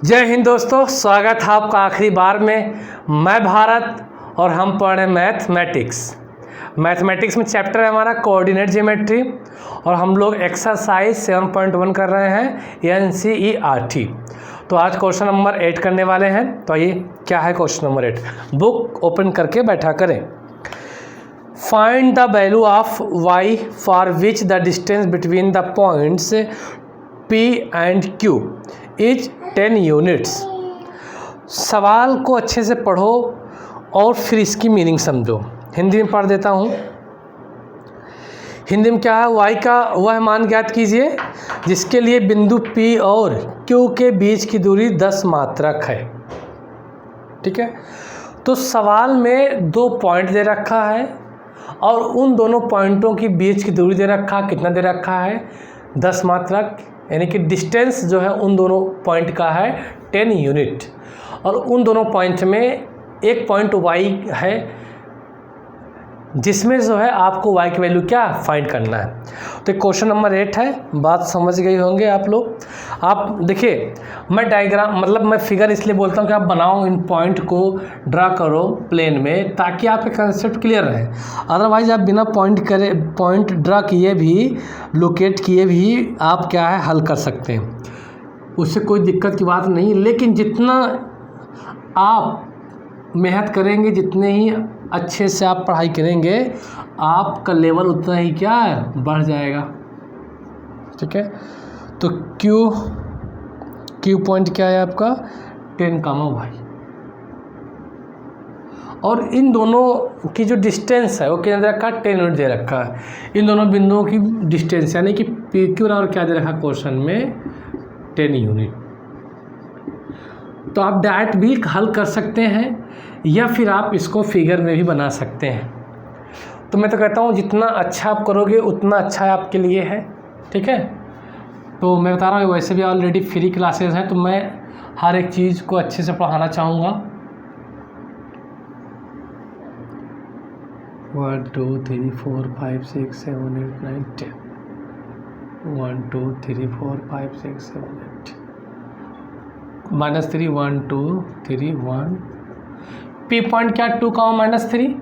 जय हिंद दोस्तों, स्वागत है आपका आखिरी बार में। मैं भारत और हम पढ़ रहे मैथमेटिक्स में चैप्टर है हमारा कोऑर्डिनेट ज्योमेट्री और हम लोग एक्सरसाइज 7.1 कर रहे हैं NCERT। तो आज क्वेश्चन नंबर 8 करने वाले हैं। तो ये क्या है क्वेश्चन नंबर 8, बुक ओपन करके बैठा करें। Find the value of y for which the distance between the points P and Q is 10 units. सवाल को अच्छे से पढ़ो और फिर इसकी मीनिंग समझो। हिंदी में पढ़ देता हूँ। हिंदी में क्या है, y का वह मान ज्ञात कीजिए जिसके लिए बिंदु P और Q के बीच की दूरी 10 मात्रक है। ठीक है, तो सवाल में 2 पॉइंट दे रखा है और उन दोनों पॉइंटों की बीच की दूरी दे रखा, कितना दे रखा है, 10 मात्रक, यानी कि डिस्टेंस जो है उन दोनों पॉइंट का है 10 यूनिट। और उन दोनों पॉइंट में एक पॉइंट y है जिसमें जो है आपको y की वैल्यू क्या फाइंड करना है। तो क्वेश्चन नंबर 8 है, बात समझ गए होंगे आप लोग। आप देखिए, मैं डायग्राम मतलब मैं फिगर इसलिए बोलता हूँ कि आप बनाओ, इन पॉइंट को ड्रा करो प्लेन में, ताकि आपके कंसेप्ट क्लियर रहे। अदरवाइज आप बिना पॉइंट ड्रा किए भी, लोकेट किए भी आप क्या है हल कर सकते हैं, उससे कोई दिक्कत की बात नहीं। लेकिन जितना आप मेहनत करेंगे, जितने ही अच्छे से आप पढ़ाई करेंगे, आपका लेवल उतना ही क्या है बढ़ जाएगा। ठीक है, तो क्यू पॉइंट क्या है आपका 10, और इन दोनों की जो डिस्टेंस है वो क्या दे रखा है, 10 यूनिट दे रखा है। इन दोनों बिंदुओं की डिस्टेंस यानी कि PQ और क्या दे रखा है क्वेश्चन में 10 यूनिट। तो आप डायरेक्ट भी हल कर सकते हैं या फिर आप इसको फिगर में भी बना सकते हैं। तो मैं तो कहता हूँ जितना अच्छा आप करोगे उतना अच्छा आपके लिए है। ठीक है, तो मैं बता रहा हूँ वैसे भी ऑलरेडी फ्री क्लासेस हैं, तो मैं हर एक चीज़ को अच्छे से पढ़ाना चाहूँगा। 1 2 3 4 5 6 7 8 9 10 1 2 3 4 5 6 7 8 -3 1 2 3 1 P पॉइंट क्या 2, -3,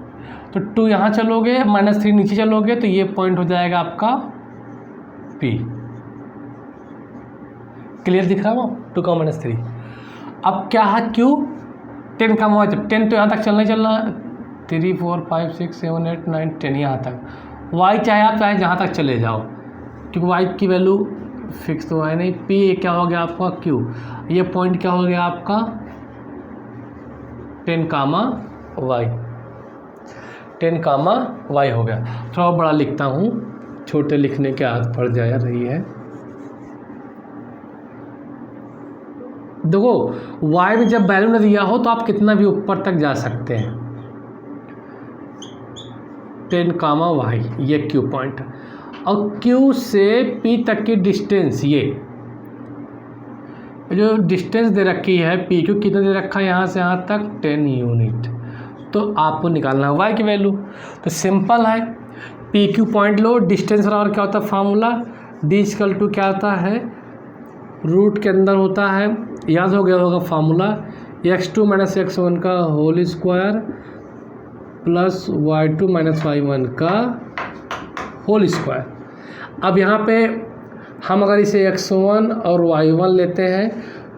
तो 2 यहाँ चलोगे, -3 नीचे चलोगे तो ये पॉइंट हो जाएगा आपका P। क्लियर दिख रहा है वो 2, -3। अब क्या है Q 10, 10 तो यहाँ तक चलना ही चलना, 3 4 5 6 7 8 9 10 यहाँ तक। Y चाहे आप चाहे जहाँ तक चले जाओ, क्योंकि Y की वैल्यू फिक्स तो है नहीं। P क्या हो गया आपका Q, ये पॉइंट क्या हो गया आपका 10, y 10, y हो गया। थोड़ा बड़ा लिखता हूँ, छोटे लिखने की आदत पड़ जा रही है। देखो y में जब वैल्यू न दिया हो तो आप कितना भी ऊपर तक जा सकते हैं। 10, y ये Q पॉइंट, और Q से P तक की डिस्टेंस, ये जो डिस्टेंस दे रखी है PQ कितना दे रखा है यहाँ से यहाँ तक 10 यूनिट। तो आपको निकालना है y की वैल्यू। तो सिंपल है, PQ पॉइंट लो, डिस्टेंस और क्या होता है फार्मूला, D क्या होता है, रूट के अंदर होता है, याद हो गया होगा फार्मूला, x2 - x1 का whole square plus y2 - y1 का होल स्क्वायर। अब यहाँ पे हम अगर इसे x1 और y1 लेते हैं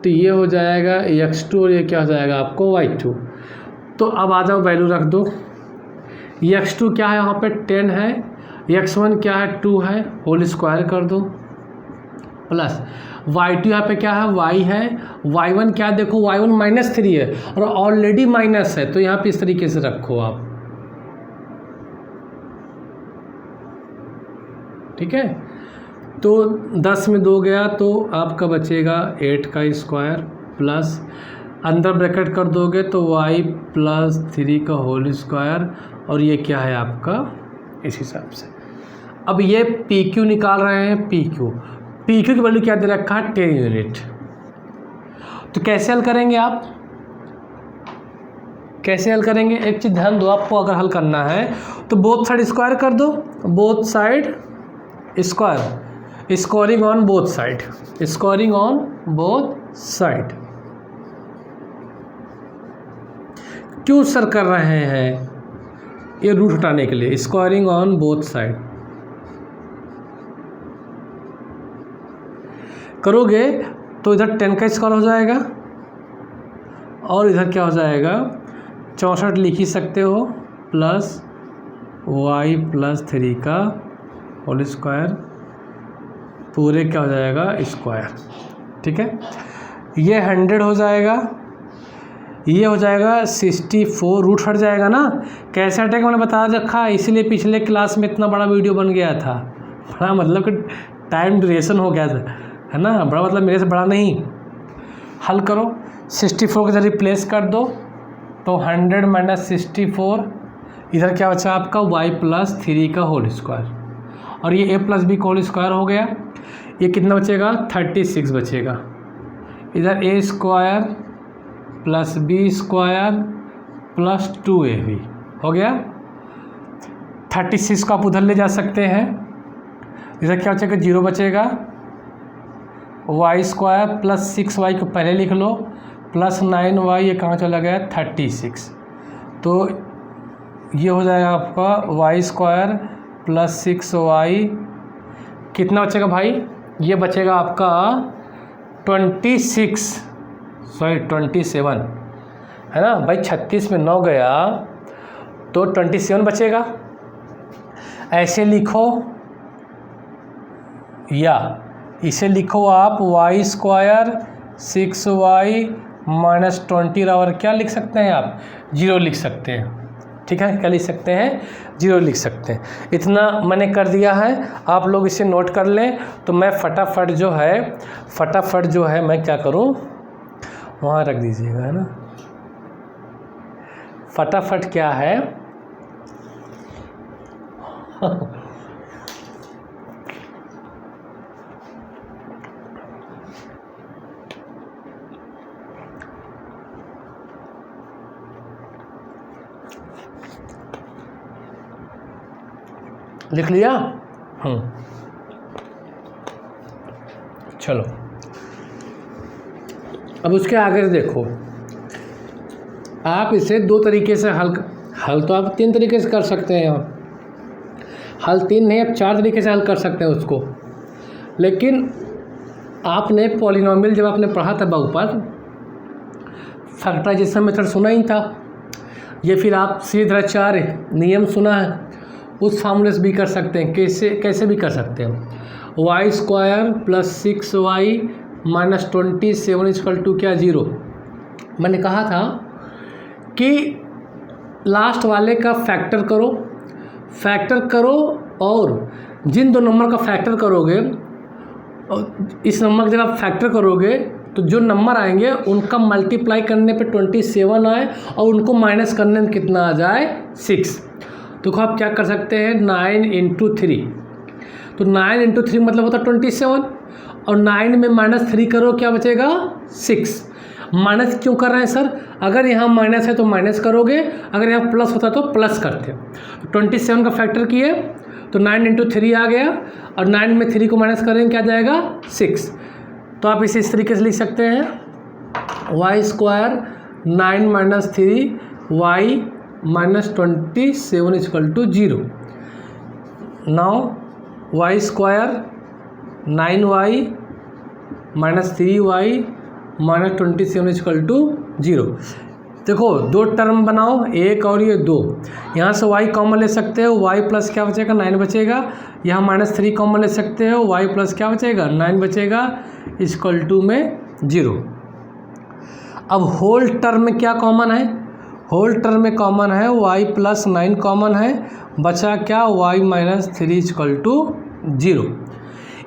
तो ये हो जाएगा x2 और ये क्या हो जाएगा आपको y2। तो अब आ जाओ वैल्यू रख दो। x2 क्या है यहाँ पे 10 है, x1 क्या है 2 है, होल स्क्वायर कर दो, प्लस y2 यहाँ पे क्या है y है, y1 क्या देखो y1 -3 है और ऑलरेडी माइनस है, तो यहाँ पे इस तरीके से रखो आप। ठीक है, तो 10 में 2 गया तो आपका बचेगा 8 का स्क्वायर, प्लस अंदर ब्रैकेट कर दोगे तो y + 3 का होल स्क्वायर, और ये क्या है आपका इस हिसाब से। अब ये PQ निकाल रहे हैं, PQ की वैल्यू क्या दे रखा है 10 यूनिट। तो कैसे हल करेंगे आप, कैसे हल करेंगे, एक चीज़ ध्यान दो, आपको अगर हल करना है तो बोथ साइड स्क्वायर कर दो, both side square, scoring on both side, scoring on both side. क्यों सर कर रहे हैं? ये रूट हटाने के लिए, स्क्वायरिंग ऑन बोथ साइड करोगे तो इधर 10 का स्क्वायर हो जाएगा और इधर क्या हो जाएगा 64 लिख ही सकते हो, प्लस y प्लस 3 का होल स्क्वायर पूरे क्या हो जाएगा स्क्वायर। ठीक है, ये 100 हो जाएगा, ये हो जाएगा 64, रूट हट जाएगा ना। कैसे हटेगा मैंने बता रखा, इसीलिए पिछले क्लास में इतना बड़ा वीडियो बन गया था। बड़ा मतलब कि टाइम ड्यूरेशन हो गया था, है ना, बड़ा मतलब मेरे से बड़ा नहीं। हल करो, 64 के इधर रिप्लेस कर दो तो 100 माइनस 64, इधर क्या बचा आपका y प्लस 3 का होल स्क्वायर, और ये a प्लस बी का होल स्क्वायर हो गया। ये कितना बचेगा 36 बचेगा। इधर a square plus b square plus 2ab हो गया। 36 को आप उधर ले जा सकते हैं, इधर क्या बचेगा 0 बचेगा। y स्क्वायर प्लस 6y को पहले लिख लो, प्लस 9y, ये कहाँ चला गया 36, तो ये हो जाएगा आपका y स्क्वायर प्लस 6y, कितना बचेगा भाई, ये बचेगा आपका 27, है ना भाई। 36 में 9 गया तो 27 बचेगा। ऐसे लिखो या इसे लिखो आप y स्क्वायर 6y माइनस 20 और क्या लिख सकते हैं आप 0 लिख सकते हैं। ठीक है, क्या लिख सकते हैं 0 लिख सकते हैं। इतना मैंने कर दिया है, आप लोग इसे नोट कर लें। तो मैं फटाफट जो है मैं क्या करूं, वहाँ रख दीजिएगा, है ना। फटाफट क्या है लिख लिया। चलो अब उसके आगे देखो, आप इसे दो तरीके से हल तो आप 3 तरीके से कर सकते हैं। हल 3 नहीं, आप 4 तरीके से हल कर सकते हैं उसको। लेकिन आपने पॉलिनोमियल जब आपने पढ़ा था ऊपर, फैक्टराइजेशन मेथड सुना ही था, ये फिर आप सीधाचार्य नियम सुना है, उस फार्मूले से भी कर सकते हैं। कैसे भी कर सकते हैं, y square plus 6y minus 27 equal to क्या 0। मैंने कहा था कि लास्ट वाले का फैक्टर करो और जिन दो नंबर का फैक्टर करोगे, इस नंबर जब आप फैक्टर करोगे तो जो नंबर आएंगे उनका मल्टीप्लाई करने पे 27 आए और उनको माइनस करने में कितना आ जाए 6। तो आप क्या कर सकते हैं 9 इंटू 3, तो 9 इंटू 3 मतलब होता 27, और 9 में माइनस 3 करो क्या बचेगा 6। माइनस क्यों कर रहे हैं सर, अगर यहाँ माइनस है तो माइनस करोगे, अगर यहाँ प्लस होता तो प्लस करते। तो 27 का फैक्टर किए तो 9 इंटू 3 आ गया, और 9 में 3 को माइनस करेंगे क्या जाएगा 6। तो आप इसे इस तरीके से लिख सकते हैं y square 9 minus 3y minus 27 equal to 0। Now y square 9y minus 3y minus 27 equal to 0। देखो दो टर्म बनाओ, एक और ये 2, यहाँ से y कॉमन ले सकते हो, y प्लस क्या बचेगा 9 बचेगा, यहाँ माइनस 3 कॉमन ले सकते हो, y प्लस क्या बचेगा 9 बचेगा इक्वल टू में 0। अब होल टर्म में क्या कॉमन है, होल टर्म में कॉमन है y प्लस 9 कॉमन है, बचा क्या y माइनस 3 इक्वल टू 0।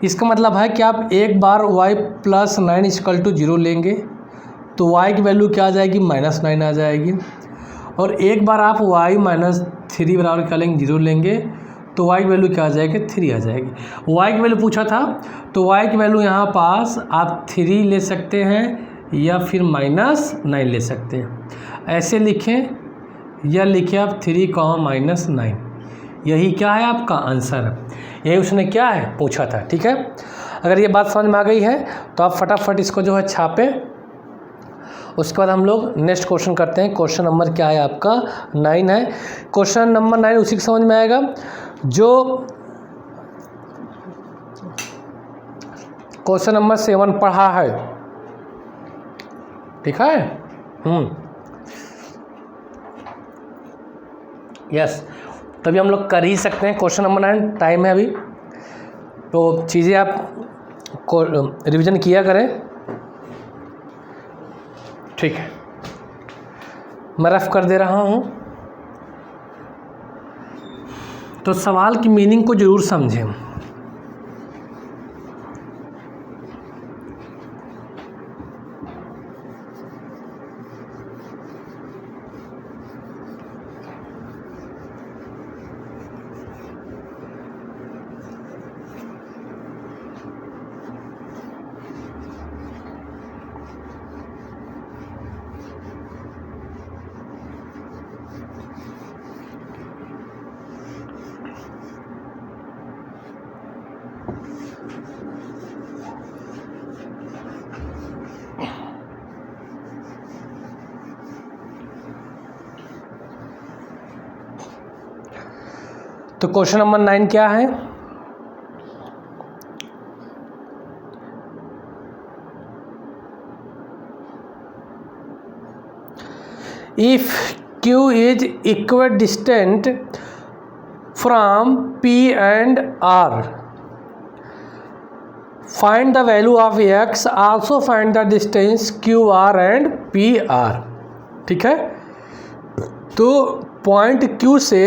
इसका मतलब है कि आप एक बार y प्लस 9 इक्वल टू 0 लेंगे तो y की वैल्यू क्या आ जाएगी -9 आ जाएगी, और एक बार आप y माइनस 3 बराबर क्या लेंगे 0 लेंगे तो y की वैल्यू क्या आ जाएगी 3 आ जाएगी। y की वैल्यू पूछा था तो y की वैल्यू यहाँ पास आप 3 ले सकते हैं या फिर -9 ले सकते हैं। ऐसे लिखें या लिखें आप 3 -9, यही क्या है आपका आंसर है, यही उसने क्या है पूछा था। ठीक है, अगर ये बात समझ में आ गई है तो आप फटाफट इसको जो है छापें उसके बाद हम लोग नेक्स्ट क्वेश्चन करते हैं। क्वेश्चन नंबर क्या है आपका 9 है। क्वेश्चन नंबर 9 उसी के समझ में आएगा जो क्वेश्चन नंबर 7 पढ़ा है, ठीक है। यस, तभी हम लोग कर ही सकते हैं। क्वेश्चन नंबर 9 टाइम है अभी, तो चीज़ें आप को रिवीजन किया करें, ठीक है। मैं रफ कर दे रहा हूँ, तो सवाल की मीनिंग को जरूर समझें। तो क्वेश्चन नंबर 9 क्या है? If Q is equidistant from P and R, find the value of X, also find the distance QR and PR, ठीक है। तो पॉइंट Q से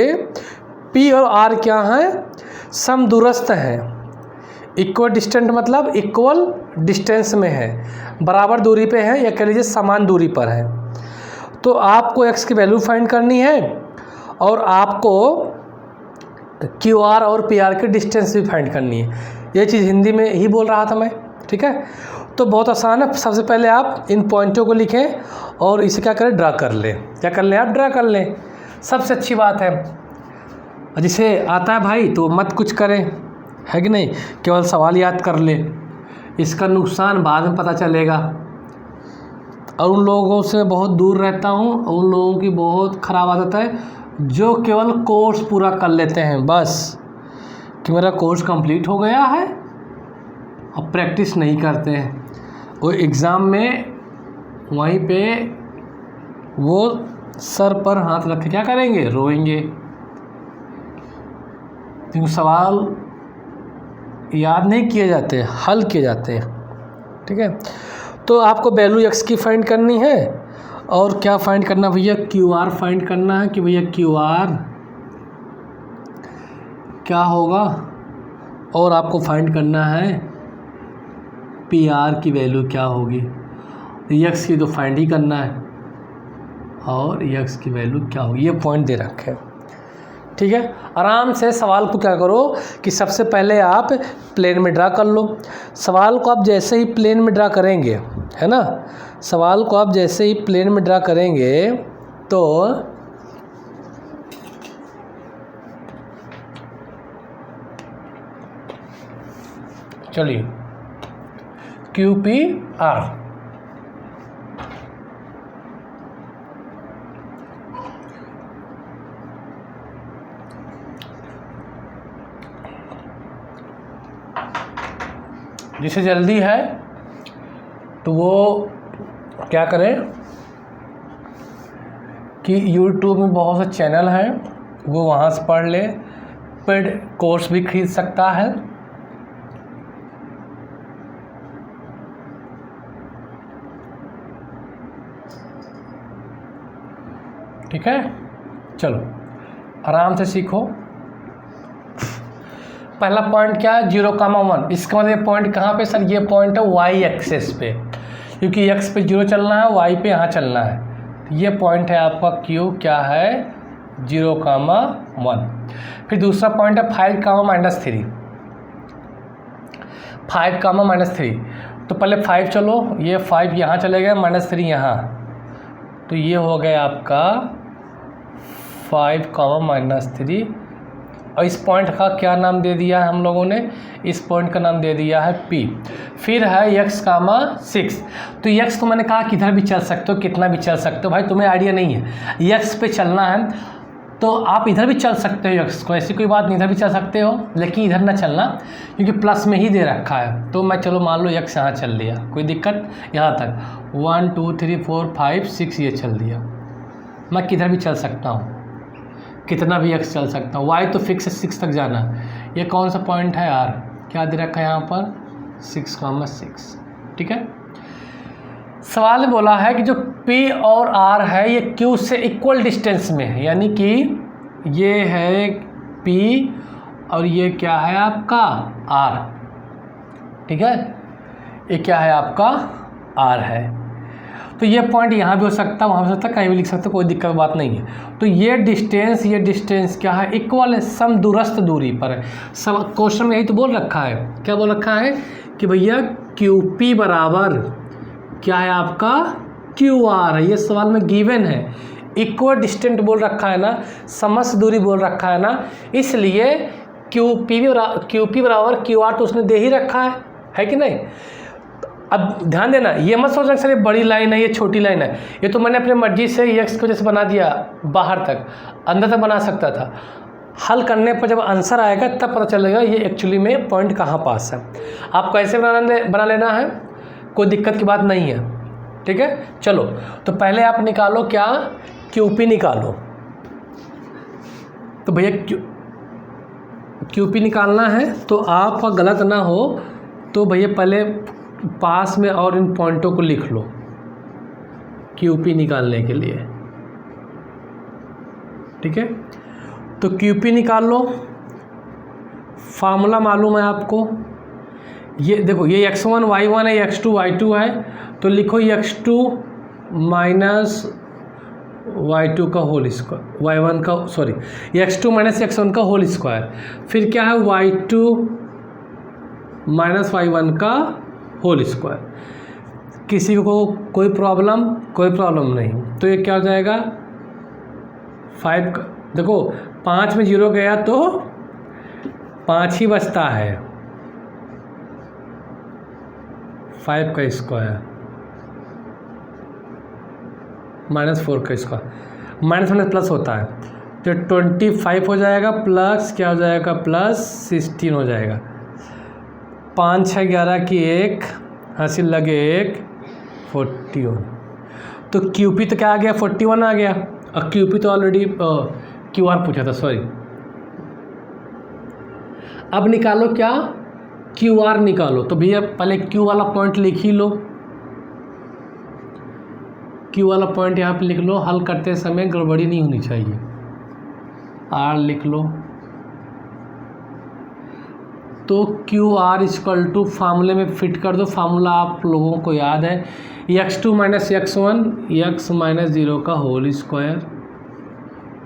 P और R क्या हैं? समदूरस्थ हैं। इक्वल डिस्टेंट मतलब इक्वल डिस्टेंस में है, बराबर दूरी पे है, या कह लीजिए समान दूरी पर है। तो आपको x की वैल्यू फाइंड करनी है और आपको QR और PR की डिस्टेंस भी फाइंड करनी है। ये चीज़ हिंदी में ही बोल रहा था मैं, ठीक है। तो बहुत आसान है। सबसे पहले आप इन पॉइंटों को लिखें और इसे क्या करें, ड्रा कर लें। क्या कर लें आप? ड्रा कर लें। सबसे अच्छी बात है, जिसे आता है भाई तो मत कुछ करें, है कि नहीं, केवल सवाल याद कर ले। इसका नुकसान बाद में पता चलेगा। और उन लोगों से बहुत दूर रहता हूँ, उन लोगों की बहुत ख़राब आदत है जो केवल कोर्स पूरा कर लेते हैं बस, कि मेरा कोर्स कंप्लीट हो गया है, अब प्रैक्टिस नहीं करते हैं। वो एग्ज़ाम में वहीं पे वो सर पर हाथ रख के क्या करेंगे, रोएंगे, क्योंकि सवाल याद नहीं किए जाते, हल किए जाते हैं, ठीक है। तो आपको वैल्यू x की फाइंड करनी है और क्या फाइंड करना भैया, QR फाइंड करना है कि भैया QR क्या होगा, और आपको फाइंड करना है PR की वैल्यू क्या होगी। x की तो फाइंड ही करना है और x की वैल्यू क्या होगी, ये पॉइंट दे रखे हैं, ठीक है। आराम से सवाल को क्या करो कि सबसे पहले आप प्लेन में ड्रा कर लो। सवाल को आप जैसे ही प्लेन में ड्रा करेंगे, है ना, सवाल को आप जैसे ही प्लेन में ड्रा करेंगे तो चलिए QPR, जिसे जल्दी है तो वो क्या करें कि YouTube में बहुत से चैनल हैं, वो वहाँ से पढ़ ले। पेड कोर्स भी खरीद सकता है, ठीक है। चलो आराम से सीखो। पहला पॉइंट क्या है, 0,1। इसका मतलब पॉइंट कहाँ पे सर, ये पॉइंट है y एक्सेस पे, क्योंकि x पे 0 चलना है, y पे यहाँ चलना है। ये पॉइंट है आपका Q क्या है, 0,1। फिर दूसरा पॉइंट है 5,-3। 5,-3, तो पहले 5 चलो, ये 5 यहाँ चले गए, -3 यहाँ, तो ये हो गया आपका 5, -3। और इस पॉइंट का क्या नाम दे दिया है हम लोगों ने, इस पॉइंट का नाम दे दिया है P। फिर है x, 6। तो x तो मैंने कहा किधर भी चल सकते हो, कितना भी चल सकते हो, भाई तुम्हें आइडिया नहीं है x पे चलना है तो आप इधर भी चल सकते हो x को, ऐसी कोई बात नहीं, इधर भी चल सकते हो, लेकिन इधर ना चलना क्योंकि प्लस में ही दे रखा है। तो मैं चलो मान लो x यहाँ चल लिया, कोई दिक्कत, यहाँ तक 1 2 3 4 5 6 ये चल दिया। मैं किधर भी चल सकता हूँ, कितना भी x चल सकता हूँ, y तो फिक्स है 6 तक जाना। ये कौन सा पॉइंट है r, क्या दे रखा है यहाँ पर 6, ठीक है। सवाल में बोला है कि जो P और R है ये Q से इक्वल डिस्टेंस में है, यानी कि ये है P और ये क्या है आपका R, ठीक है, ये क्या है आपका R है। तो ये पॉइंट यहाँ भी हो सकता है, वहाँ भी हो सकता है, कहीं भी लिख सकते हो, कोई दिक्कत बात नहीं है। तो ये डिस्टेंस क्या है, इक्वल है, समदूरस्थ दूरी पर है। सब क्वेश्चन में यही तो बोल रखा है, क्या बोल रखा है कि भैया QP बराबर क्या है आपका QR है, ये सवाल में गिवन है। इक्वल डिस्टेंट बोल रखा है ना, समस्त दूरी बोल रखा है ना, इसलिए QP बराबर QR तो उसने दे ही रखा है कि नहीं। अब ध्यान देना, ये मत सोचना सर ये बड़ी लाइन है ये छोटी लाइन है, ये तो मैंने अपने मर्जी से x की वजह से बना दिया, बाहर तक अंदर तक बना सकता था। हल करने पर जब आंसर आएगा तब पता चलेगा ये एक्चुअली में पॉइंट कहाँ पास है। आपको ऐसे बना लेना है, कोई दिक्कत की बात नहीं है, ठीक है। चलो तो पहले आप निकालो क्या, QP निकालो। तो भैया QP निकालना है, तो आप गलत ना हो तो भैया पहले पास में और इन पॉइंटों को लिख लो QP निकालने के लिए, ठीक है। तो QP निकाल लो, फार्मूला मालूम है आपको, ये देखो ये x1 y1 है, x2 y2 है, तो लिखो x2 माइनस y2 का होल स्क्वायर, y1 का सॉरी x2 माइनस x1 का होल स्क्वायर, फिर क्या है y2 माइनस y1 का होल स्क्वायर। किसी को कोई प्रॉब्लम नहीं, तो ये क्या हो जाएगा 5 का, देखो 5 में 0 गया तो 5 ही बचता है, 5 का स्क्वायर माइनस 4 का स्क्वायर, माइनस प्लस होता है, तो 25 हो जाएगा, प्लस क्या हो जाएगा प्लस 16 हो जाएगा। 5 6 11 की 1 हासिल लगे 1 41। तो QP तो क्या आ गया 41 आ गया, और QP तो ऑलरेडी QR पूछा था, सॉरी। अब निकालो क्या QR निकालो, तो भैया पहले Q वाला पॉइंट लिख ही लो, Q वाला पॉइंट यहाँ पे लिख लो, हल करते समय गड़बड़ी नहीं होनी चाहिए। R लिख लो, तो QR इक्वल टू फार्मूले में फिट कर दो, फार्मूला आप लोगों को याद है, x2 minus x1 x minus 0 का whole square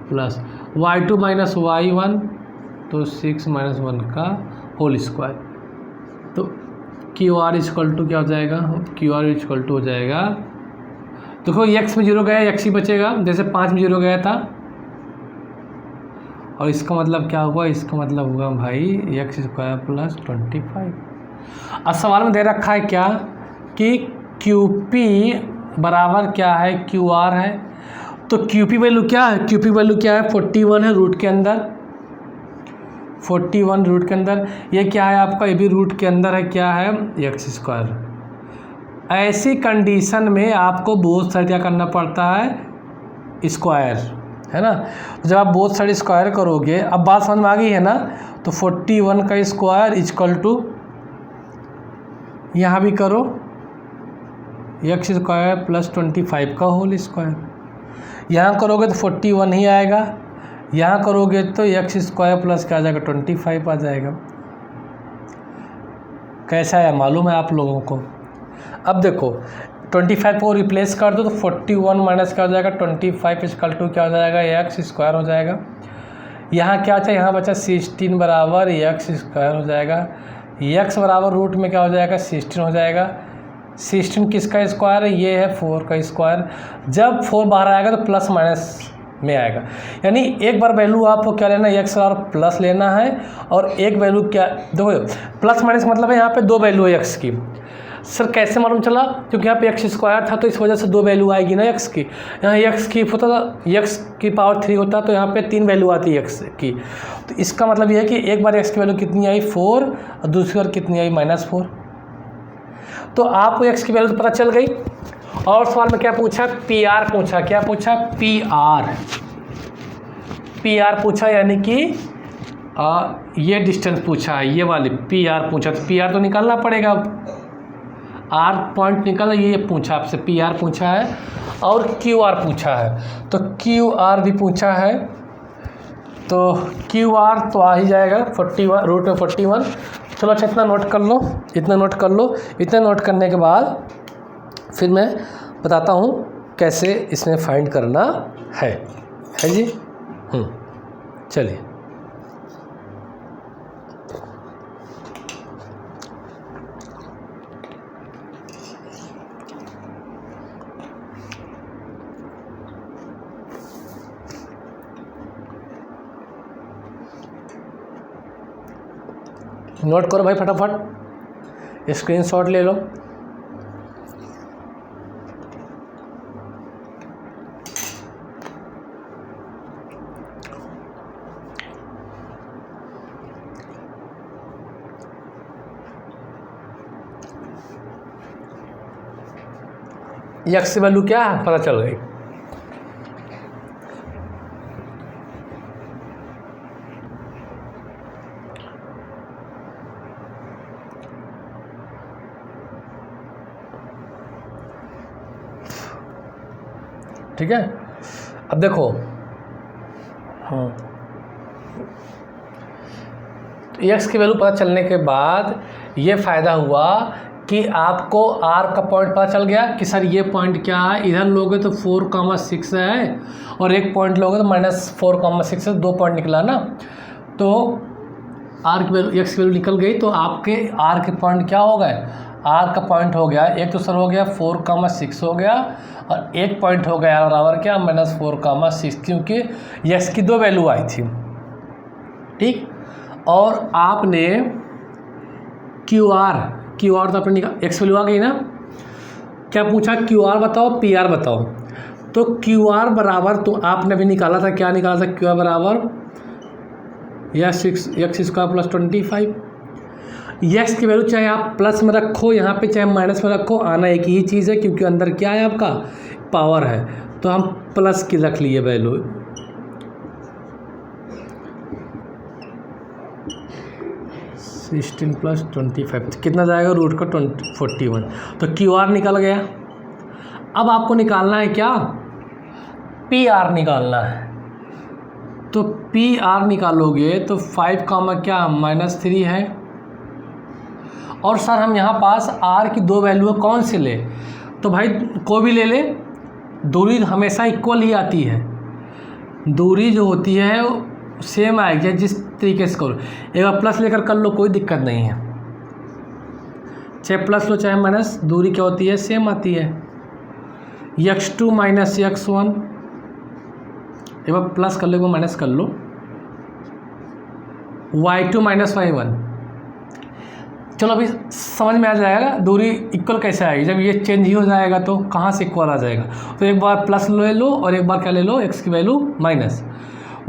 plus y2 minus y1 तो 6 माइनस 1 का होल स्क्वायर। तो QR इक्वल टू क्या हो जाएगा, QR इक्वल टू हो जाएगा, देखो x में 0 गया x ही बचेगा, जैसे 5 में 0 गया था, और इसका मतलब क्या हुआ, इसका मतलब हुआ भाई x स्क्वायर प्लस 25। अब सवाल में दे रखा है क्या कि QP बराबर क्या है QR है, तो QP वैल्यू क्या है, QP वैल्यू क्या है 41 है रूट के अंदर, 41 रूट के अंदर, ये क्या है आपका, ये भी रूट के अंदर है, क्या है x स्क्वायर। ऐसी कंडीशन में आपको बोथ साइड क्या करना पड़ता है स्क्वायर, है ना। तो जब आप बोथ साइड स्क्वायर करोगे, अब बात समझ में आ गई है ना, तो 41 का स्क्वायर इक्वल टू यहाँ भी करो x स्क्वायर प्लस 25 का होल स्क्वायर, यहाँ करोगे तो 41 ही आएगा, यहाँ करोगे तो x स्क्वायर प्लस क्या आ जाएगा 25 आ जाएगा। कैसा है मालूम है आप लोगों को। अब देखो 25 को रिप्लेस कर दो तो 41 माइनस क्या हो जाएगा 25 इक्वल टू क्या हो जाएगा x स्क्वायर हो जाएगा। यहाँ क्या बचा, यहाँ बचा 16 बराबर x स्क्वायर हो जाएगा, x बराबर रूट में क्या हो जाएगा 16 हो जाएगा। 16 किसका स्क्वायर है, ये है 4 का स्क्वायर। जब 4 बाहर आएगा तो प्लस माइनस में आएगा। यानी एक बार वैल्यू आपको क्या लेना है, एक्स और प्लस लेना है, और एक वैल्यू क्या, देखो प्लस माइनस मतलब है यहाँ पे दो वैल्यू है एक्स की। सर कैसे मालूम चला, क्योंकि यहाँ पे एक्स स्क्वायर था तो इस वजह से दो वैल्यू आएगी ना एक्स की। यहाँ एक्स की होता था, एक्स की पावर 3 होता तो यहाँ पे 3 वैल्यू आती है एक्स की। तो इसका मतलब ये है कि एक बार एक्स की वैल्यू कितनी आई 4 और दूसरी बार कितनी आई -4। तो आपको एक्स की वैल्यू तो पता चल गई। और सवाल में क्या पूछा, पी आर पूछा। क्या पूछा, पी आर पूछा, यानी कि ये डिस्टेंस पूछा है, ये वाली पी आर पूछा। तो पी आर तो निकालना पड़ेगा, आर पॉइंट निकाल, ये पूछा आपसे, पी आर पूछा है और क्यू आर पूछा है। तो क्यू आर भी पूछा है, तो क्यू आर तो आ ही जाएगा 41 रूट में 41। चलो अच्छा इतना नोट कर लो, इतना नोट कर लो। इतना नोट करने के बाद फिर मैं बताता हूँ कैसे इसमें फाइंड करना है जी। चलिए नोट करो भाई फटाफट, स्क्रीनशॉट ले लो। एक्स की वैल्यू क्या है पता चल गई। ठीक है, अब देखो एक्स की वैल्यू पता चलने के बाद ये फ़ायदा हुआ कि आपको आर का पॉइंट पता चल गया कि सर ये पॉइंट क्या है। इधर लोगे तो 4,6 है और एक पॉइंट लोगे तो -4,6 है, 2 पॉइंट निकला ना। तो आर की वैल्यू, एक्स की वैल्यू निकल गई, तो आपके आर के पॉइंट क्या हो गए, आर का पॉइंट हो गया, एक तो सर हो गया 4,6 हो गया, और एक पॉइंट हो गया बराबर क्या -4,6, क्योंकि एक्स की 2 वैल्यू आई थी। ठीक, और आपने क्यू आर तो आपने एक्स वैल्यू आ गई ना। क्या पूछा, क्यू आर बताओ, पी आर बताओ। तो क्यू आर बराबर, तो आपने भी निकाला था, क्या निकाला था, क्यू आर बराबर एक्स स्क्वायर प्लस 25। एक्स की वैल्यू चाहे आप प्लस में रखो यहाँ पे, चाहे माइनस में रखो, आना एक ही चीज़ है, क्योंकि अंदर क्या है आपका पावर है। तो हम प्लस की रख लिए वैल्यू, 16 + 25 कितना जाएगा, रूट का 41। तो क्यू आर निकल गया। अब आपको निकालना है क्या, पी आर निकालना है। तो पी आर निकालोगे तो 5 क्या -3 है। और सर हम यहाँ पास आर की 2 वैल्यू है, कौन से ले, तो भाई कोई भी ले ले, दूरी हमेशा इक्वल ही आती है। दूरी जो होती है सेम आएगी जिस तरीके से करो। एक बार प्लस लेकर कर लो, कोई दिक्कत नहीं है, चाहे प्लस लो चाहे माइनस, दूरी क्या होती है, सेम आती है। x2 - x1, एक बार प्लस कर लो, एक बार माइनस कर लो, y2 - y1। चलो अभी समझ में आ जाएगा दूरी इक्वल कैसे आएगी, जब ये चेंज ही हो जाएगा तो कहाँ से इक्वल आ जाएगा। तो एक बार प्लस ले लो और एक बार क्या ले लो, x की वैल्यू माइनस,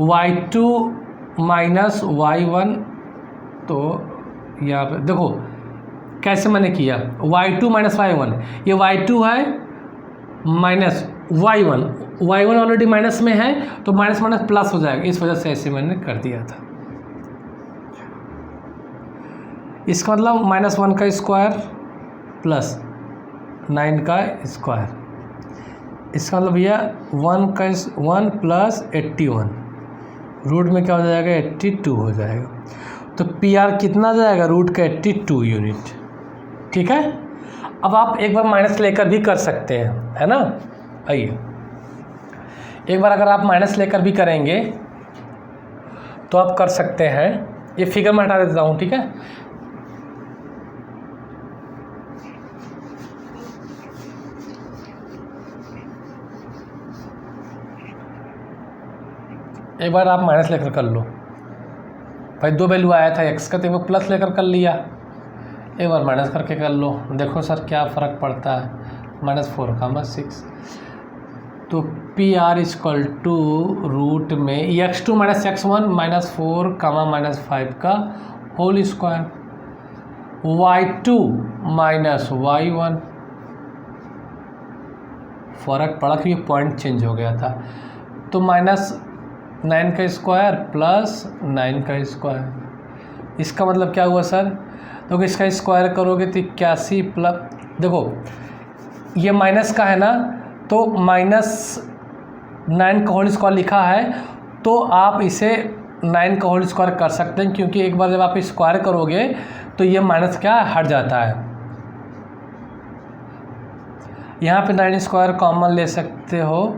y2 - y1। तो यहाँ पे देखो कैसे मैंने किया, y2 - y1, ये y2 है माइनस y1 ऑलरेडी माइनस में है, तो माइनस माइनस प्लस हो जाएगा, इस वजह से ऐसे मैंने कर दिया था। इसका मतलब -1 का स्क्वायर प्लस 9 का स्क्वायर, इसका मतलब भैया 1 + 81, रूट में क्या हो जाएगा, 82 हो जाएगा। तो पी आर कितना जाएगा, रूट का 82 यूनिट। ठीक है, अब आप एक बार माइनस लेकर भी कर सकते हैं, है ना। आइए एक बार अगर आप माइनस लेकर भी करेंगे तो आप कर सकते हैं। ये फिगर में हटा देता हूँ, ठीक है। एक बार आप माइनस लेकर कर लो भाई, 2 वैल्यू आया था x का तो एक बार प्लस लेकर कर लिया, एक बार माइनस करके कर लो, देखो सर क्या फ़र्क पड़ता है, -4, 6। तो P R equal to root में x2 - x1 -4, -5 का होल स्क्वायर, y2 - y1, फ़र्क पड़ा क्योंकि पॉइंट चेंज हो गया था, तो -9 का स्क्वायर प्लस 9 का स्क्वायर। इसका मतलब क्या हुआ सर, तो इसका स्क्वायर करोगे तो 81 प्लस, देखो ये माइनस का है ना, तो -9 का होल स्क्वायर लिखा है, तो आप इसे 9 का होल स्क्वायर कर सकते हैं, क्योंकि एक बार जब आप स्क्वायर करोगे तो ये माइनस क्या हट जाता है। यहाँ पे 9 स्क्वायर कॉमन ले सकते हो,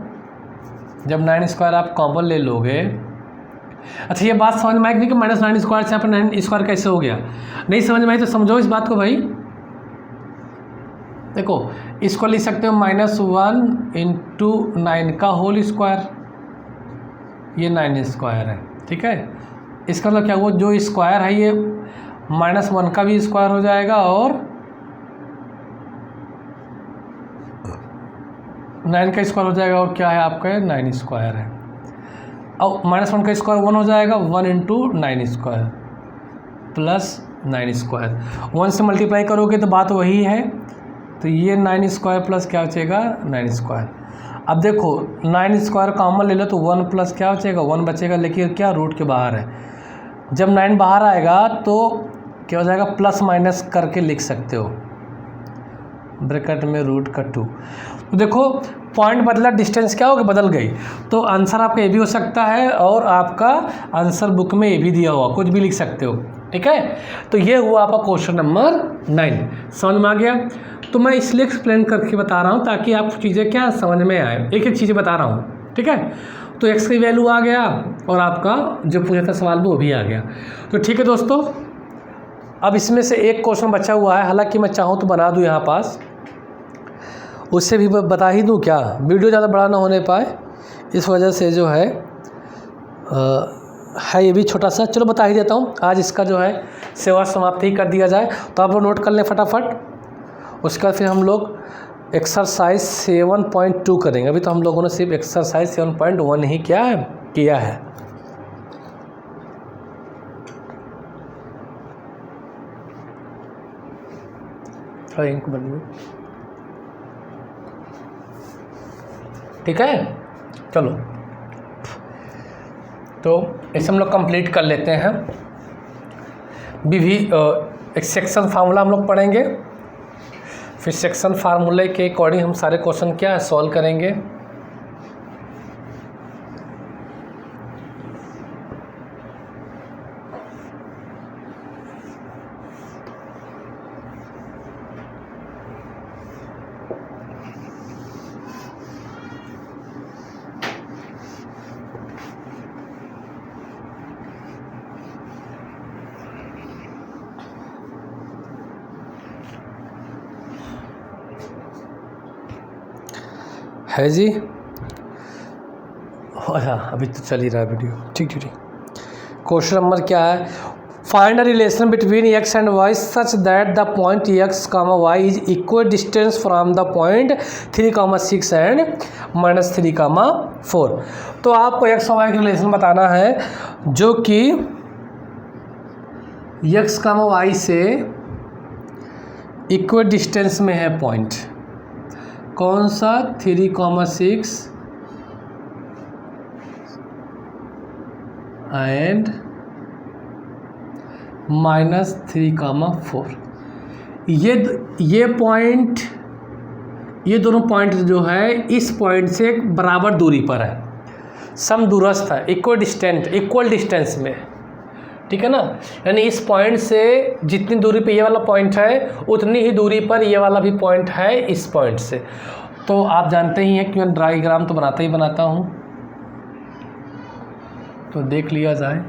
जब 9 स्क्वायर आप कॉमन ले लोगे। अच्छा ये बात समझ में आई नहीं कि -9 स्क्वायर से यहाँ पर 9 स्क्वायर कैसे हो गया, नहीं समझ में आई तो समझो इस बात को भाई। देखो इसको लिख सकते हो -1 × 9 का होल स्क्वायर, ये 9 स्क्वायर है, ठीक है। इसका मतलब क्या हुआ, जो स्क्वायर है ये -1 का भी स्क्वायर हो जाएगा और 9 का स्क्वायर हो जाएगा, और क्या है आपका 9 स्क्वायर है, और -1 का स्क्वायर 1 हो जाएगा, 1 × 9 स्क्वायर प्लस 9 स्क्वायर, 1 से मल्टीप्लाई करोगे तो बात वही है, तो ये 9 स्क्वायर प्लस क्या बचेगा 9 स्क्वायर। अब देखो 9 स्क्वायर कॉमन ले लो तो 1 प्लस क्या बचेगा 1 बचेगा, लेकिन क्या रूट के बाहर है, जब 9 बाहर आएगा तो क्या हो जाएगा प्लस माइनस करके लिख सकते हो, ब्रैकेट में √2। तो देखो पॉइंट बदला, डिस्टेंस क्या होगी बदल गई, तो आंसर आपका ये भी हो सकता है और आपका आंसर बुक में ये भी दिया हुआ, कुछ भी लिख सकते हो, ठीक है। तो ये हुआ आपका क्वेश्चन नंबर 9, समझ में आ गया। तो मैं इसलिए एक्सप्लेन करके बता रहा हूँ ताकि आप चीज़ें क्या समझ में आए, एक एक चीज़ें बता रहा हूँ, ठीक है। तो x की वैल्यू आ गया और आपका जो पूछा था सवाल वो भी आ गया। तो ठीक है दोस्तों, अब इसमें से एक क्वेश्चन बचा हुआ है, हालांकि मैं चाहूँ तो बना दूँ यहाँ पास, उससे भी बता ही दूँ क्या, वीडियो ज़्यादा बड़ा ना होने पाए इस वजह से जो है ये भी छोटा सा, चलो बता ही देता हूँ। आज इसका जो है सेवा समाप्ति ही कर दिया जाए, तो आप लोग नोट कर लें फटाफट। उसके बाद फिर हम लोग एक्सरसाइज 7.2 करेंगे। अभी तो हम लोगों ने सिर्फ एक्सरसाइज 7.1 ही किया है। इंक बनिए, ठीक है। चलो तो इसे हम लोग कंप्लीट कर लेते हैं। एक सेक्शन फार्मूला हम लोग पढ़ेंगे, फिर सेक्शन फार्मूले के अकॉर्डिंग हम सारे क्वेश्चन क्या है सॉल्व करेंगे। है जी, अच्छा अभी तो चल ही रहा है वीडियो, ठीक। क्वेश्चन नंबर क्या है, find a relation between x and y such that the point x, y is equal distance from the point 3, 6 and -3, 4। तो आपको x और y का रिलेशन बताना है जो कि x, y से इक्वल डिस्टेंस में है पॉइंट, कौन सा 3, 6 एंड -3, 4। ये पॉइंट, ये दोनों पॉइंट जो है इस पॉइंट से बराबर दूरी पर है, समदूरस्थ है, इक्वल डिस्टेंस में, ठीक है ना। यानी इस पॉइंट से जितनी दूरी पे ये वाला पॉइंट है उतनी ही दूरी पर ये वाला भी पॉइंट है इस पॉइंट से। तो आप जानते ही हैं कि मैं डायग्राम तो बनाता हूँ, तो देख लिया जाए।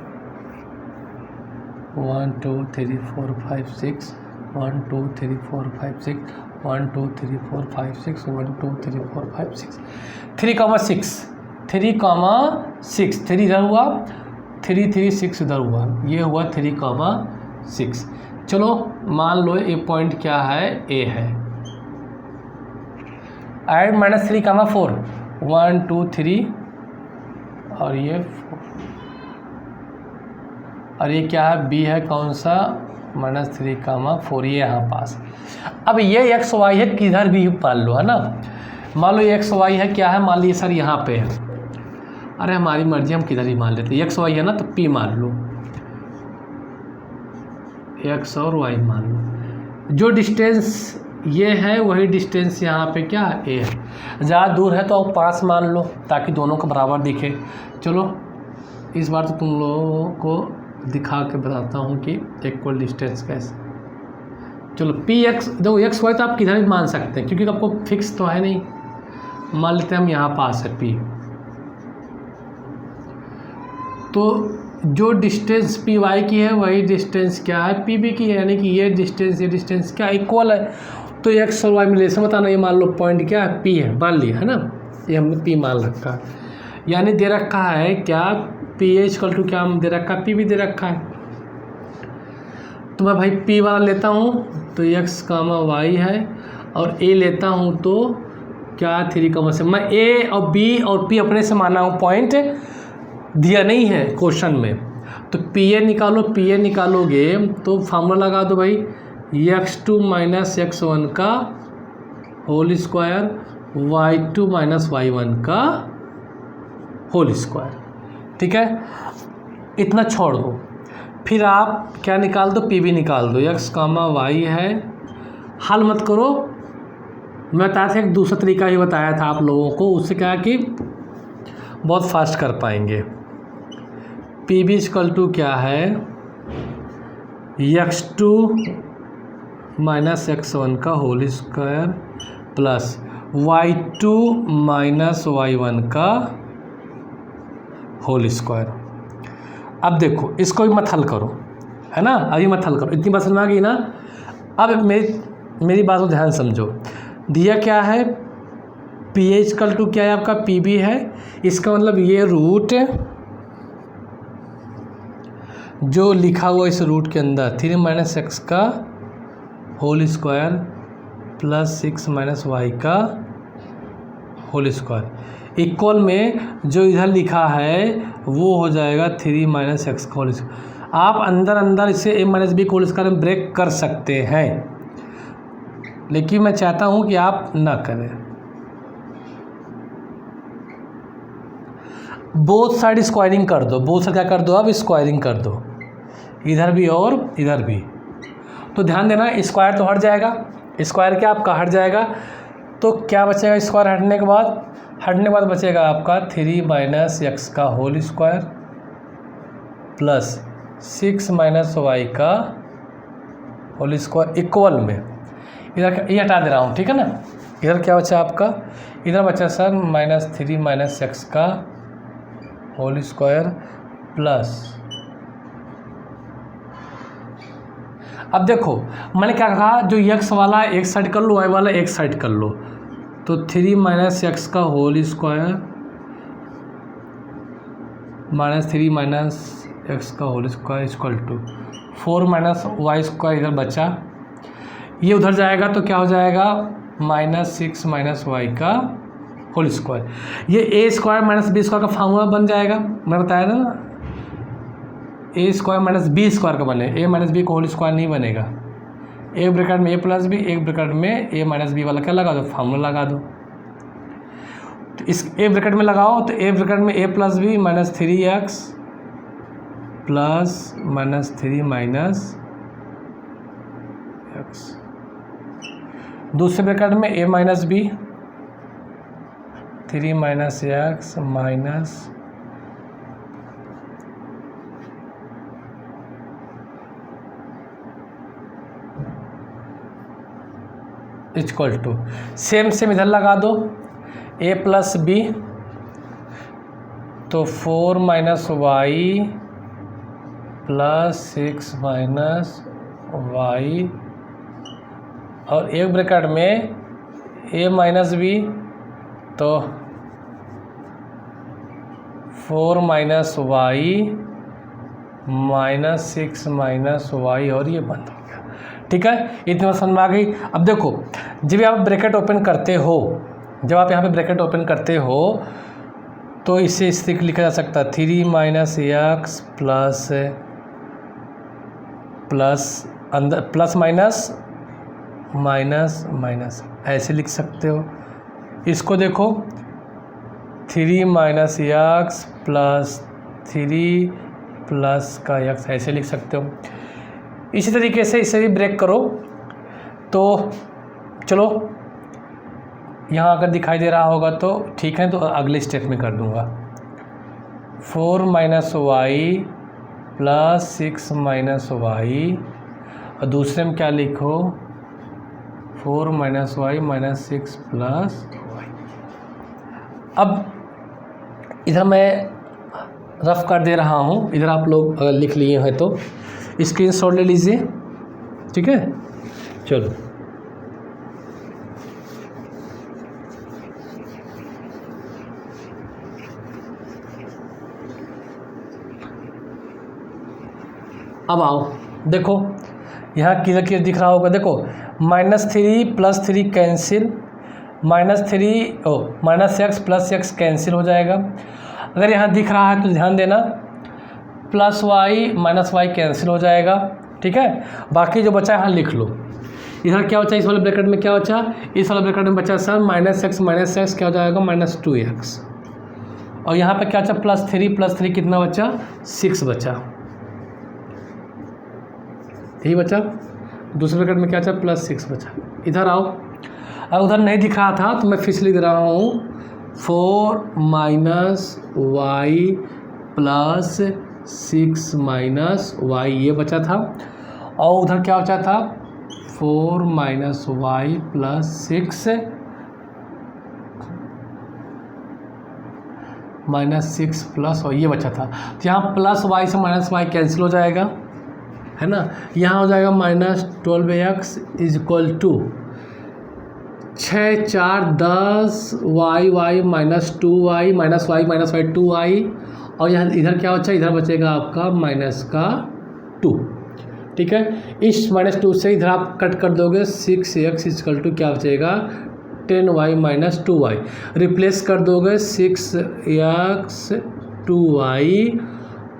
1 2 3 4 5 6 1 2 3 4 5 6 1 2 3 4 5 6 1 2 3 4 5 6 3, 6 3,6, 3 इधर हुआ, 3, 3, 6 इधर हुआ, ये हुआ 3,6। चलो मान लो ये पॉइंट क्या है, ए है। ऐड -3,4, 1 2 3 और ये 4, और ये क्या है, बी है, कौन सा, -3,4, ये यहाँ पास। अब ये एक्स वाई है, किधर भी मान लो, है ना। मान लो ये एक्स वाई है, क्या है, मान लीजिए सर यहाँ पे है। अरे हमारी मर्जी, हम किधर ही मान लेते हैं। एक्स वाई है ना, तो पी मान लो, एक्स और वाई मान लो। जो डिस्टेंस ये है वही डिस्टेंस यहाँ पे क्या ए है। ज़्यादा दूर है तो आप 5 मान लो, ताकि दोनों को बराबर दिखे। चलो इस बार तो तुम लोगों को दिखा के बताता हूँ कि इक्वल डिस्टेंस कैसे। चलो पी एक्स, देखो एक्स वाई तो आप किधर भी मान सकते हैं, क्योंकि आपको फिक्स तो है नहीं। मान लेते हैं हम यहाँ पास है पी, तो जो डिस्टेंस पी वाई की है वही डिस्टेंस क्या है, पी बी की है, यानी कि ये डिस्टेंस क्या इक्वल है। तो एक्स और वाई में रिलेशन बताना, ये मान लो पॉइंट क्या है, पी है, मान लिया है ना, ये हमने पी मान रखा है। यानी दे रखा है क्या, पी ए इक्वल टू क्या दे रखा है, पी भी दे रखा है। तो मैं भाई पी वाला लेता हूँ तो एक्स कामा वाई है, और ए लेता हूँ तो क्या 3,6। मैं ए और बी और पी अपने से माना हूँ, पॉइंट दिया नहीं है क्वेश्चन में। तो पी ए निकालो, पी ए निकालोगे तो फार्मूला लगा दो भाई, x2 - x1 का होल स्क्वायर, y2 - y1 का होल स्क्वायर। ठीक है, इतना छोड़ दो। फिर आप क्या निकाल दो, पी भी निकाल दो। x कामा वाई है, हल मत करो, मैं बताया था एक दूसरा तरीका ही बताया था आप लोगों को, उससे क्या कि बहुत फास्ट कर पाएंगे। पी बी इक्वल टू क्या है, x2 - x1 का whole square plus y2 - y1 का होल स्क्वायर। अब देखो इसको भी मत हल करो, है ना, अभी मत हल करो, इतनी बात समझ में आ गई ना। अब मेरी बात को ध्यान समझो। दिया क्या है, पी ए इक्वल टू क्या है आपका, पी बी है। इसका मतलब ये रूट जो लिखा हुआ इस रूट के अंदर 3 - x का होल स्क्वायर प्लस 6 - y का होल स्क्वायर इक्वल में जो इधर लिखा है वो हो जाएगा 3 - x का होल स्क्वायर। आप अंदर इसे a - b होल स्क्वायर में ब्रेक कर सकते हैं, लेकिन मैं चाहता हूँ कि आप ना करें। बोथ साइड स्क्वायरिंग कर दो, बोथ साइड क्या कर दो, अब स्क्वायरिंग कर दो, इधर भी और इधर भी। तो ध्यान देना, स्क्वायर तो हट जाएगा, स्क्वायर क्या आपका हट जाएगा, तो क्या बचेगा, स्क्वायर हटने के बाद बचेगा आपका 3 - x का होल स्क्वायर प्लस 6 - y का होल स्क्वायर इक्वल में, इधर ये हटा दे रहा हूँ, ठीक है ना। इधर क्या बचा आपका, इधर बचा सर -3 - x का होल स्क्वायर प्लस, अब देखो मैंने क्या कहा, जो x वाला एक साइड कर लो, y वाला एक साइड कर लो, तो 3 - x का होल स्क्वायर -3 - x का whole square equal to 4 - y square इधर बचा, ये उधर जाएगा तो क्या हो जाएगा, -6 - y का होल स्क्वायर। ये a स्क्वायर - b स्क्वायर का फार्मूला बन जाएगा, मैं बताया था ना, a स्क्वायर - b स्क्वायर का बने, a - b का होल स्क्वायर नहीं बनेगा। एक ब्रैकेट में a + b, एक ब्रैकेट में a - b वाला क्या लगा दो, फार्मूला लगा दो। तो इस a ब्रैकेट में लगाओ तो a ब्रैकेट में a + b -3x plus -3 - x, दूसरे ब्रैकेट में a - b 3 - x minus equal to, same इधर लगा दो, a + b तो 4 - y प्लस 6 - y, और एक ब्रैकेट में a - b तो 4 minus y minus 6 minus y और ये बंद हो गया। ठीक है, इतनी समझ में आ गई। अब देखो जब आप ब्रैकेट ओपन करते हो, जब आप यहाँ पे ब्रैकेट ओपन करते हो तो इसे इस तरीके लिखा जा सकता है 3 माइनस एक्स प्लस अंदर प्लस माइनस माइनस माइनस ऐसे लिख सकते हो। इसको देखो 3 माइनस एक्स प्लस 3 प्लस का एक्स ऐसे लिख सकते हो। इसी तरीके से इसे भी ब्रेक करो तो चलो यहाँ अगर दिखाई दे रहा होगा तो ठीक है, तो अगले स्टेप में कर दूंगा। 4 minus y plus 6 minus y और दूसरे में क्या लिखो 4 minus y minus 6 plus y. अब इधर मैं रफ कर दे रहा हूँ, इधर आप लोग अगर लिख लिए हैं तो स्क्रीनशॉट ले लीजिए। ठीक है, चलो अब आओ देखो यहाँ क्लियर क्लियर दिख रहा होगा। देखो -3 plus 3 cancel, minus x plus x cancel हो जाएगा। अगर यहाँ दिख रहा है तो ध्यान देना plus y minus y cancel हो जाएगा। ठीक है, बाकी जो बचा है यहाँ लिख लो। इधर क्या बचा, इस वाले ब्रैकेट में क्या बचा, इस वाले ब्रैकेट में बचा सर माइनस एक्स क्या हो जाएगा -2x। और यहाँ पे क्या बचा प्लस 3 कितना बचा 6 बचा, यही बचा। दूसरे ब्रैकेट में क्या बचा +6 बचा। इधर आओ, अब उधर नहीं दिख रहा था तो मैं फिर से लिख रहा हूँ 4 minus y plus 6 minus y ये बचा था। और उधर क्या बचा था 4 minus y plus 6 minus 6 plus y ये बचा था। तो यहाँ प्लस वाई से माइनस वाई कैंसिल हो जाएगा, है ना। यहाँ हो जाएगा -12x is equal to 6 4 10 y minus 2y minus y 2y। और यहाँ इधर क्या बचा, इधर बचेगा आपका माइनस का 2। ठीक है, इस -2 से इधर आप कट कर दोगे 6x इज इक्वल टू क्या बचेगा 10y माइनस 2y। रिप्लेस कर दोगे 6x 2y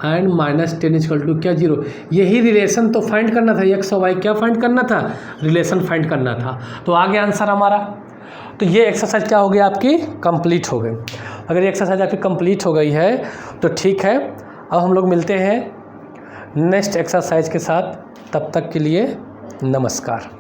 and -10 equal to क्या 0। यही रिलेशन तो फाइंड करना था, एक्स और वाई क्या फाइंड करना था, रिलेशन फाइंड करना था। तो आगे आंसर हमारा। तो ये एक्सरसाइज क्या हो गई आपकी कंप्लीट हो गई। अगर ये एक्सरसाइज आपकी कंप्लीट हो गई है तो ठीक है, अब हम लोग मिलते हैं नेक्स्ट एक्सरसाइज के साथ। तब तक के लिए नमस्कार।